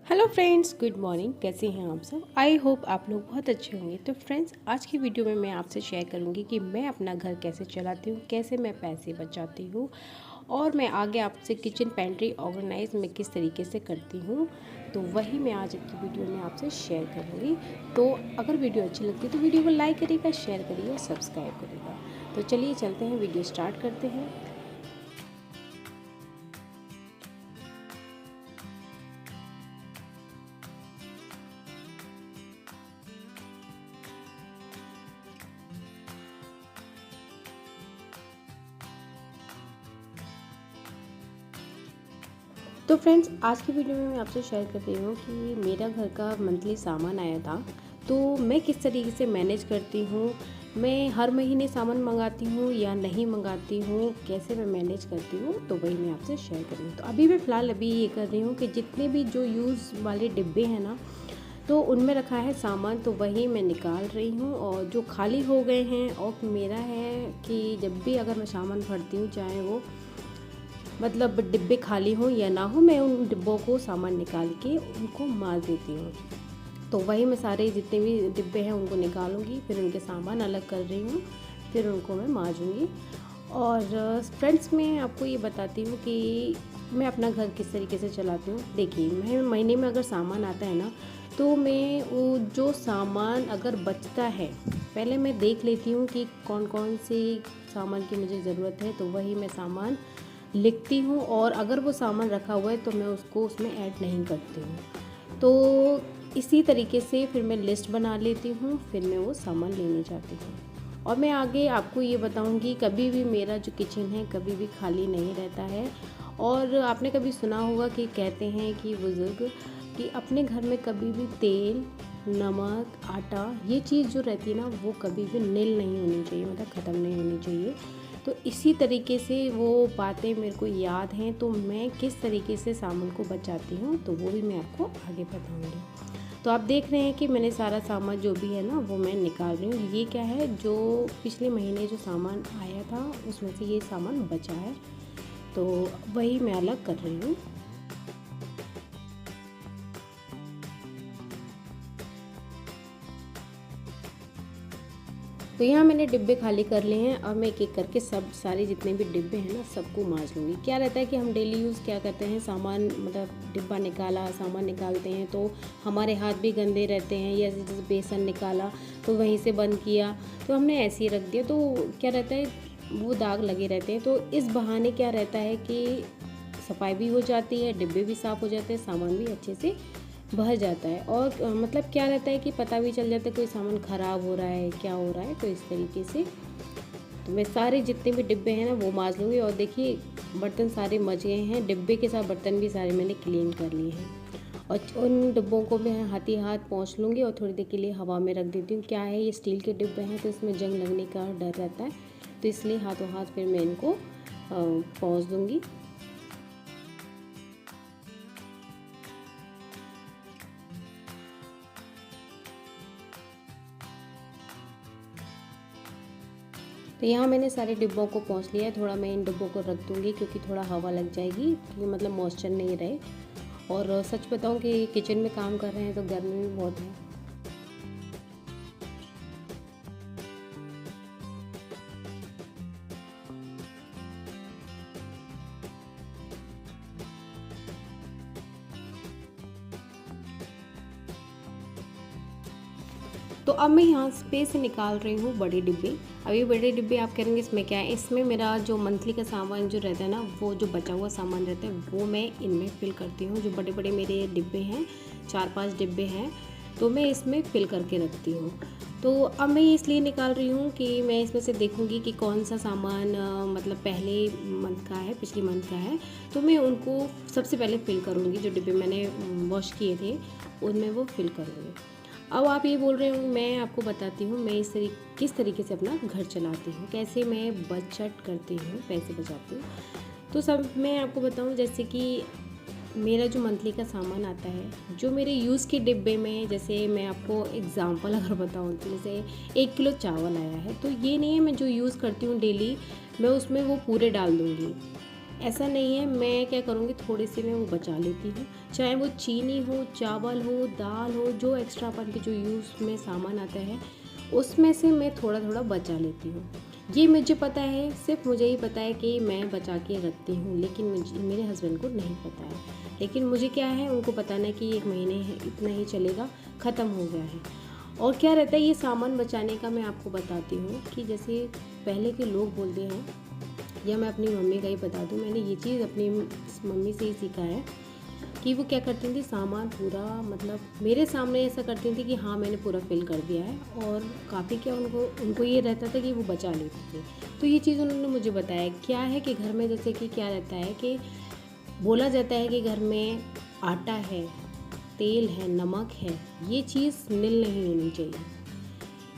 Hello friends, good morning. कैसे हैं आप सब? आई होप आप लोग बहुत अच्छे होंगे। तो फ्रेंड्स, आज की वीडियो में मैं आपसे शेयर करूंगी कि मैं अपना घर कैसे चलाती हूँ, कैसे मैं पैसे बचाती हूँ, और मैं आगे आपसे किचन पेंट्री ऑर्गेनाइज मैं किस तरीके से करती हूँ। तो वही मैं आज की वीडियो में आपसे शेयर करूँगी। तो अगर वीडियो अच्छी लगती है तो वीडियो को लाइक करिएगा, शेयर करिएगा और सब्सक्राइब करिएगा। तो चलिए चलते हैं, वीडियो स्टार्ट करते हैं। तो फ्रेंड्स, आज की वीडियो में मैं आपसे शेयर कर रही हूँ कि मेरा घर का मंथली सामान आया था। तो मैं किस तरीके से मैनेज करती हूँ, मैं हर महीने सामान मंगाती हूँ या नहीं मंगाती हूँ, कैसे मैं मैनेज करती हूँ, तो वही मैं आपसे शेयर कर रही हूँ। तो अभी मैं फ़िलहाल ये कर रही हूँ कि जितने भी जो यूज़ वाले डिब्बे हैं ना, तो उनमें रखा है सामान, तो वही मैं निकाल रही हूँ। और जो खाली हो गए हैं, और मेरा है कि जब भी अगर मैं सामान भरती हूँ, चाहे वो मतलब डिब्बे खाली हों या ना हो, मैं उन डिब्बों को सामान निकाल के उनको मार देती हूँ। तो वही मैं सारे जितने भी डिब्बे हैं उनको निकालूंगी, फिर उनके सामान अलग कर रही हूँ, फिर उनको मैं मांजूंगी। और फ्रेंड्स, मैं आपको ये बताती हूँ कि मैं अपना घर किस तरीके से चलाती हूँ। देखिए, मैं महीने में अगर सामान आता है ना, तो मैं वो जो सामान अगर बचता है, पहले मैं देख लेती हूँ कि कौन कौन से सामान की मुझे ज़रूरत है, तो वही मैं सामान लिखती हूँ। और अगर वो सामान रखा हुआ है तो मैं उसको उसमें ऐड नहीं करती हूँ। तो इसी तरीके से फिर मैं लिस्ट बना लेती हूँ, फिर मैं वो सामान लेने जाती हूँ। और मैं आगे आपको ये बताऊँगी, कभी भी मेरा जो किचन है कभी भी खाली नहीं रहता है। और आपने कभी सुना होगा कि कहते हैं कि बुज़ुर्ग कि अपने घर में कभी भी तेल, नमक, आटा, ये चीज़ जो रहती है ना, वो कभी भी नील नहीं होनी चाहिए, मतलब ख़त्म नहीं होनी चाहिए। तो इसी तरीके से वो बातें मेरे को याद हैं, तो मैं किस तरीके से सामान को बचाती हूँ, तो वो भी मैं आपको आगे बताऊँगी। तो आप देख रहे हैं कि मैंने सारा सामान जो भी है ना, वो मैं निकाल रही हूँ। ये क्या है, जो पिछले महीने जो सामान आया था उसमें से ये सामान बचा है, तो वही मैं अलग कर रही हूँ। तो यहाँ मैंने डिब्बे खाली कर लिए हैं। अब मैं एक एक करके सब सारे जितने भी डिब्बे हैं ना, सबको मांज लूँगी। क्या रहता है कि हम डेली यूज़ क्या करते हैं, सामान मतलब डिब्बा निकाला, सामान निकालते हैं तो हमारे हाथ भी गंदे रहते हैं, या जैसे बेसन निकाला तो वहीं से बंद किया, तो हमने ऐसे ही रख दिया, तो क्या रहता है, वो दाग लगे रहते हैं। तो इस बहाने क्या रहता है कि सफाई भी हो जाती है, डिब्बे भी साफ़ हो जाते हैं, सामान भी अच्छे से भर जाता है। और मतलब क्या रहता है कि पता भी चल जाता है कोई सामान ख़राब हो रहा है, क्या हो रहा है। तो इस तरीके से तो मैं सारे जितने भी डिब्बे हैं ना, वो मांज लूँगी। और देखिए, बर्तन सारे मज गए हैं, डिब्बे के साथ बर्तन भी सारे मैंने क्लीन कर लिए हैं। और उन डिब्बों को मैं हाथ ही हाथ पोंछ लूँगी और थोड़ी देर के लिए हवा में रख देती हूँ। क्या है, ये स्टील के डिब्बे हैं तो इसमें जंग लगने का डर रहता है, तो इसलिए हाथों हाथ फिर मैं इनको पोंछ दूँगी। तो यहाँ मैंने सारे डिब्बों को पोंछ लिया है। थोड़ा मैं इन डिब्बों को रख दूँगी क्योंकि थोड़ा हवा लग जाएगी, क्योंकि मतलब मॉइस्चर नहीं रहे। और सच बताऊँ कि किचन में काम कर रहे हैं तो गर्मी भी बहुत है। तो अब मैं यहाँ पे से निकाल रही हूँ बड़े डिब्बे। अब ये बड़े डिब्बे आप कहेंगे इसमें क्या है, इसमें मेरा जो मंथली का सामान जो रहता है ना, वो जो बचा हुआ सामान रहता है वो मैं इनमें फ़िल करती हूँ। जो बड़े बड़े मेरे डिब्बे हैं, 4-5 डिब्बे हैं, तो मैं इसमें फ़िल करके रखती हूँ। तो अब मैं ये इसलिए निकाल रही हूँ कि मैं इसमें से देखूँगी कि कौन सा सामान मतलब पहले मंथ का है, पिछले मंथ का है, तो मैं उनको सबसे पहले फ़िल करूँगी। जो डिब्बे मैंने वॉश किए थे उनमें वो फ़िल करूँगी। अब आप ये बोल रहे हो, मैं आपको बताती हूँ मैं किस तरीके से अपना घर चलाती हूँ, कैसे मैं बचत करती हूँ, पैसे बचाती हूँ। तो सब मैं आपको बताऊँ, जैसे कि मेरा जो मंथली का सामान आता है, जो मेरे यूज़ के डिब्बे में, जैसे मैं आपको एग्ज़ाम्पल अगर बताऊँ तो जैसे 1 किलो चावल आया है, तो ये नहीं है मैं जो यूज़ करती हूँ डेली मैं उसमें वो पूरे डाल दूँगी। ऐसा नहीं है, मैं क्या करूँगी थोड़ी सी मैं वो बचा लेती हूँ, चाहे वो चीनी हो, चावल हो, दाल हो, जो एक्स्ट्रा अपन के जो यूज़ में सामान आता है उसमें से मैं थोड़ा थोड़ा बचा लेती हूँ। ये मुझे पता है, सिर्फ मुझे ही पता है कि मैं बचा के रखती हूँ, लेकिन मुझे मेरे हस्बैंड को नहीं पता है। लेकिन मुझे क्या है, उनको पता नहीं कि 1 महीने है इतना ही चलेगा, ख़त्म हो गया है। और क्या रहता है ये सामान बचाने का, मैं आपको बताती हूँ कि जैसे पहले के लोग बोलते हैं, या मैं अपनी मम्मी का ही बता दूँ, मैंने ये चीज़ अपनी मम्मी से ही सीखा है कि वो क्या करती थी, सामान पूरा मतलब मेरे सामने ऐसा करती थी कि हाँ मैंने पूरा फिल कर दिया है, और काफ़ी क्या उनको ये रहता था कि वो बचा लेते थे। तो ये चीज़ उन्होंने मुझे बताया। क्या है कि घर में जैसे कि क्या रहता है कि बोला जाता है कि घर में आटा है, तेल है, नमक है, ये चीज़ नील नहीं होनी चाहिए,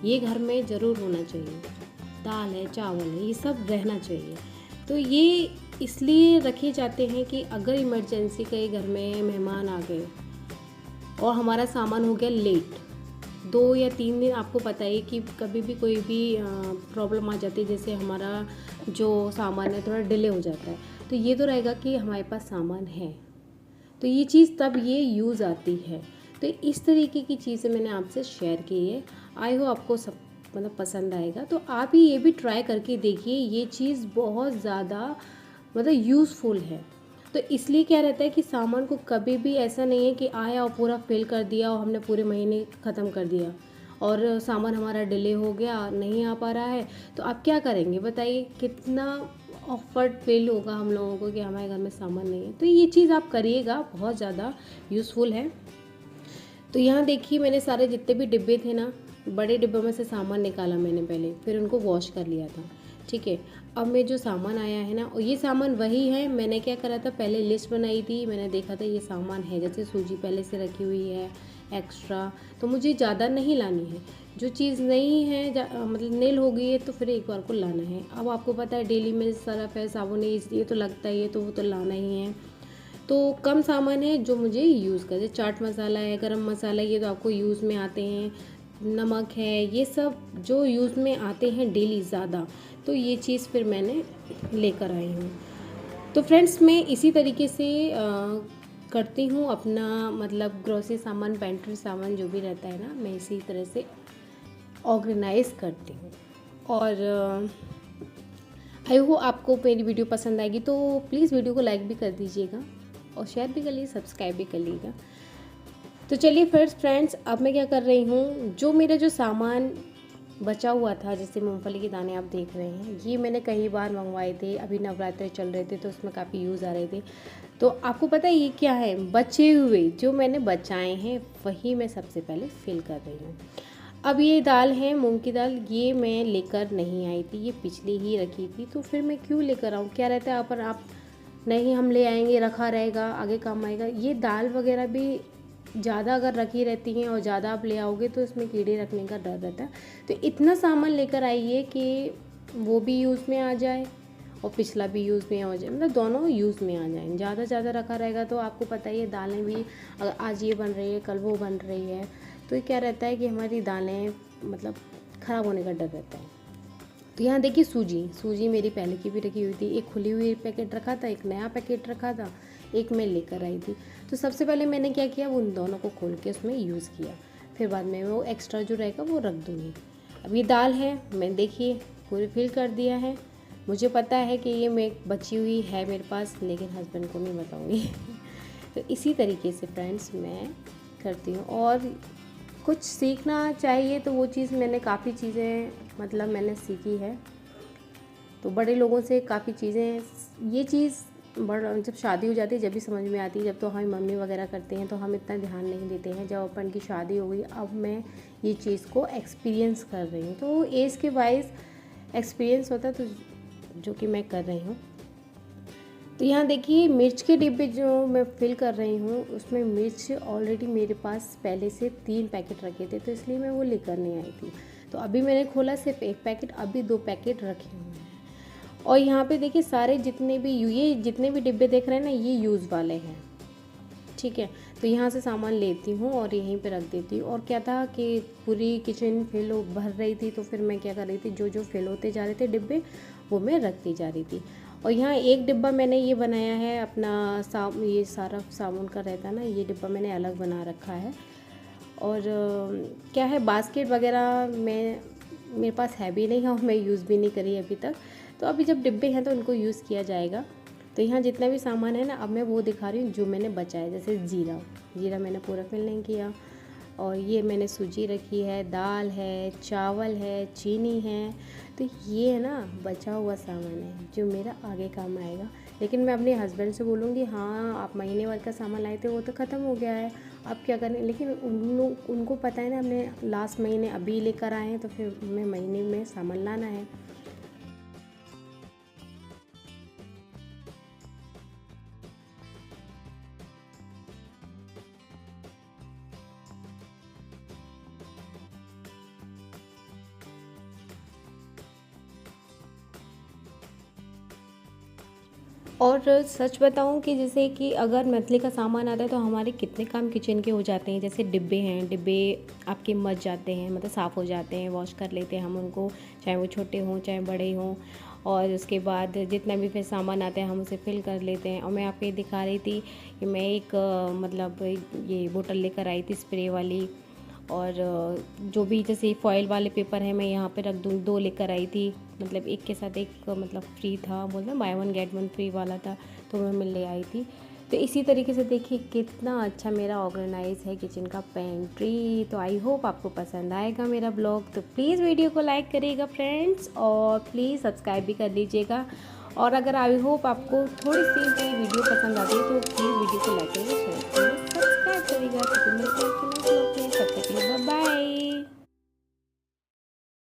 ये घर में ज़रूर होना चाहिए। दाल है, चावल है, ये सब रहना चाहिए। तो ये इसलिए रखे जाते हैं कि अगर इमरजेंसी कहीं घर में मेहमान आ गए और हमारा सामान हो गया लेट, 2 या 3 दिन, आपको पता है कि कभी भी कोई भी प्रॉब्लम आ जाती है, जैसे हमारा जो सामान है थोड़ा डिले हो जाता है, तो ये तो रहेगा कि हमारे पास सामान है, तो ये चीज़ तब ये यूज़ आती है। तो इस तरीके की चीज़ें मैंने आपसे शेयर की है। आई हो आपको सब मतलब पसंद आएगा, तो आप ही ये भी ट्राई करके देखिए। ये चीज़ बहुत ज़्यादा मतलब यूज़फुल है। तो इसलिए क्या रहता है कि सामान को कभी भी ऐसा नहीं है कि आया और पूरा फिल कर दिया और हमने पूरे महीने ख़त्म कर दिया और सामान हमारा डिले हो गया, नहीं आ पा रहा है, तो आप क्या करेंगे बताइए? कितना ऑफर्ट फील होगा हम लोगों को कि हमारे घर में सामान नहीं है। तो ये चीज़ आप करिएगा, बहुत ज़्यादा यूज़फुल है। तो यहाँ देखिए मैंने सारे जितने भी डिब्बे थे ना, बड़े डिब्बों में से सामान निकाला मैंने पहले, फिर उनको वॉश कर लिया था। ठीक है, अब मैं जो सामान आया है ना, और ये सामान वही है, मैंने क्या करा था, पहले लिस्ट बनाई थी, मैंने देखा था ये सामान है, जैसे सूजी पहले से रखी हुई है एक्स्ट्रा, तो मुझे ज़्यादा नहीं लानी है। जो चीज़ नहीं है मतलब नील हो गई है तो फिर एक बार को लाना है। अब आपको पता है डेली में सर्फ है, साबुन है, ये तो लगता ही है, तो वो तो लाना ही है। तो कम सामान है जो मुझे यूज़ करे, चाट मसाला है, गरम मसाला, ये तो आपको यूज़ में आते हैं, नमक है, ये सब जो यूज़ में आते हैं डेली ज़्यादा, तो ये चीज़ फिर मैंने लेकर आई हूँ। तो फ्रेंड्स मैं इसी तरीके से करती हूँ अपना मतलब ग्रोसरी सामान, पेंट्री सामान जो भी रहता है ना, मैं इसी तरह से ऑर्गेनाइज़ करती हूँ। और आई होप आपको मेरी वीडियो पसंद आएगी, तो प्लीज़ वीडियो को लाइक भी कर दीजिएगा और शेयर भी कर लीजिए, सब्सक्राइब भी कर लीजिएगा। तो चलिए फिर फ्रेंड्स, अब मैं क्या कर रही हूँ, जो मेरा जो सामान बचा हुआ था, जैसे मूंगफली के दाने आप देख रहे हैं, ये मैंने कई बार मंगवाए थे, अभी नवरात्रे चल रहे थे तो उसमें काफ़ी यूज़ आ रहे थे। तो आपको पता है ये क्या है, बचे हुए जो मैंने बचाए हैं वही मैं सबसे पहले फिल कर रही हूँ। अब ये दाल है मूंग की दाल, ये मैं लेकर नहीं आई थी, ये पिछली ही रखी थी, तो फिर मैं क्यों लेकर आऊँ? क्या रहता है, पर आप नहीं हम ले आएंगे, रखा रहेगा, आगे काम आएगा। ये दाल वगैरह भी ज़्यादा अगर रखी रहती हैं और ज़्यादा आप ले आओगे तो इसमें कीड़े रखने का डर रहता है। तो इतना सामान लेकर आइए कि वो भी यूज़ में आ जाए और पिछला भी यूज़ में आ जाए, मतलब दोनों यूज़ में आ जाए। ज़्यादा रखा रहेगा तो आपको पता ही है, दालें भी अगर आज ये बन रही है कल वो बन रही है, तो क्या रहता है कि हमारी दालें मतलब ख़राब होने का डर रहता है। तो यहाँ देखिए सूजी मेरी पहले की भी रखी हुई थी, एक खुली हुई पैकेट रखा था, एक नया पैकेट रखा था, एक मैं लेकर आई थी। तो सबसे पहले मैंने क्या किया, उन दोनों को खोल के उसमें यूज़ किया, फिर बाद में वो एक्स्ट्रा जो रहेगा वो रख दूँगी। अब ये दाल है, मैं देखिए पूरी फिल कर दिया है। मुझे पता है कि ये मैं बची हुई है मेरे पास, लेकिन हस्बैंड को नहीं बताऊँगी। तो इसी तरीके से फ्रेंड्स मैं करती हूँ। और कुछ सीखना चाहिए तो वो चीज़ मैंने काफ़ी चीज़ें मतलब मैंने सीखी है, तो बड़े लोगों से काफ़ी चीज़ें, ये चीज़ जब शादी हो जाती है जब भी समझ में आती है। जब तो हमारी मम्मी वगैरह करते हैं तो हम इतना ध्यान नहीं देते हैं, जब अपन की शादी हो गई अब मैं ये चीज़ को एक्सपीरियंस कर रही हूँ, तो एज के वाइज एक्सपीरियंस होता है, तो जो कि मैं कर रही हूँ। तो यहाँ देखिए मिर्च के डिब्बे जो मैं फिल कर रही हूँ, उसमें मिर्च ऑलरेडी मेरे पास पहले से 3 पैकेट रखे थे, तो इसलिए मैं वो लेकर नहीं आई थी। तो अभी मैंने खोला सिर्फ 1 पैकेट, अभी 2 पैकेट रखे हुए हैं। और यहाँ पे देखिए सारे जितने भी डिब्बे देख रहे हैं ना, ये यूज़ वाले हैं। ठीक है, तो यहाँ से सामान लेती हूँ और यहीं पे रख देती हूँ। और क्या था कि पूरी किचन भर रही थी, तो फिर मैं क्या कर रही थी, जो फिल होते जा रहे थे डिब्बे वो मैं रखती जा रही थी। और यहाँ एक डिब्बा मैंने ये बनाया है अपना ये सारा साबुन का रहता है ना, ये डिब्बा मैंने अलग बना रखा है। और क्या है, बास्केट वगैरह में मेरे पास है भी नहीं और मैं यूज़ भी नहीं करी अभी तक। तो अभी जब डिब्बे हैं तो उनको यूज़ किया जाएगा। तो यहाँ जितना भी सामान है ना, अब मैं वो दिखा रही हूँ जो मैंने बचाया। जैसे जीरा मैंने पूरा फिल नहीं किया, और ये मैंने सूजी रखी है, दाल है, चावल है, चीनी है। तो ये है ना बचा हुआ सामान है जो मेरा आगे काम आएगा। लेकिन मैं अपने हस्बैंड से बोलूँगी, हाँ आप महीने भर का सामान लाए थे वो तो ख़त्म हो गया है, अब क्या करें। लेकिन उनको पता है ना, हमने लास्ट महीने अभी लेकर आए हैं, तो फिर हमें महीने में सामान लाना है। और सच बताऊं कि जैसे कि अगर मंथली का सामान आता है तो हमारे कितने काम किचन के हो जाते हैं। जैसे डिब्बे हैं, डिब्बे आपके मच जाते हैं, मतलब साफ़ हो जाते हैं, वॉश कर लेते हैं हम उनको, चाहे वो छोटे हों चाहे बड़े हों। और उसके बाद जितना भी फिर सामान आता है हम उसे फिल कर लेते हैं। और मैं आपको ये दिखा रही थी कि मैं एक मतलब ये बोतल लेकर आई थी स्प्रे वाली। और जो भी जैसे फॉइल वाले पेपर हैं मैं यहाँ पे रख दूँ, 2 लेकर आई थी, मतलब एक के साथ एक मतलब फ्री था, बोलते by one get one free वाला था, तो मैं ले आई थी। तो इसी तरीके से देखिए कितना अच्छा मेरा ऑर्गेनाइज है किचन का पेंट्री। तो आई होप आपको पसंद आएगा मेरा ब्लॉग। तो प्लीज़ वीडियो को लाइक करिएगा फ्रेंड्स, और प्लीज़ सब्सक्राइब भी कर लीजिएगा। और अगर आई होप आपको थोड़ी सी वीडियो पसंद आती है तो प्लीज़ वीडियो को लाइक करिएगा, शेयर करिएगा, सब्सक्राइब करिएगा। तो मिलते हैं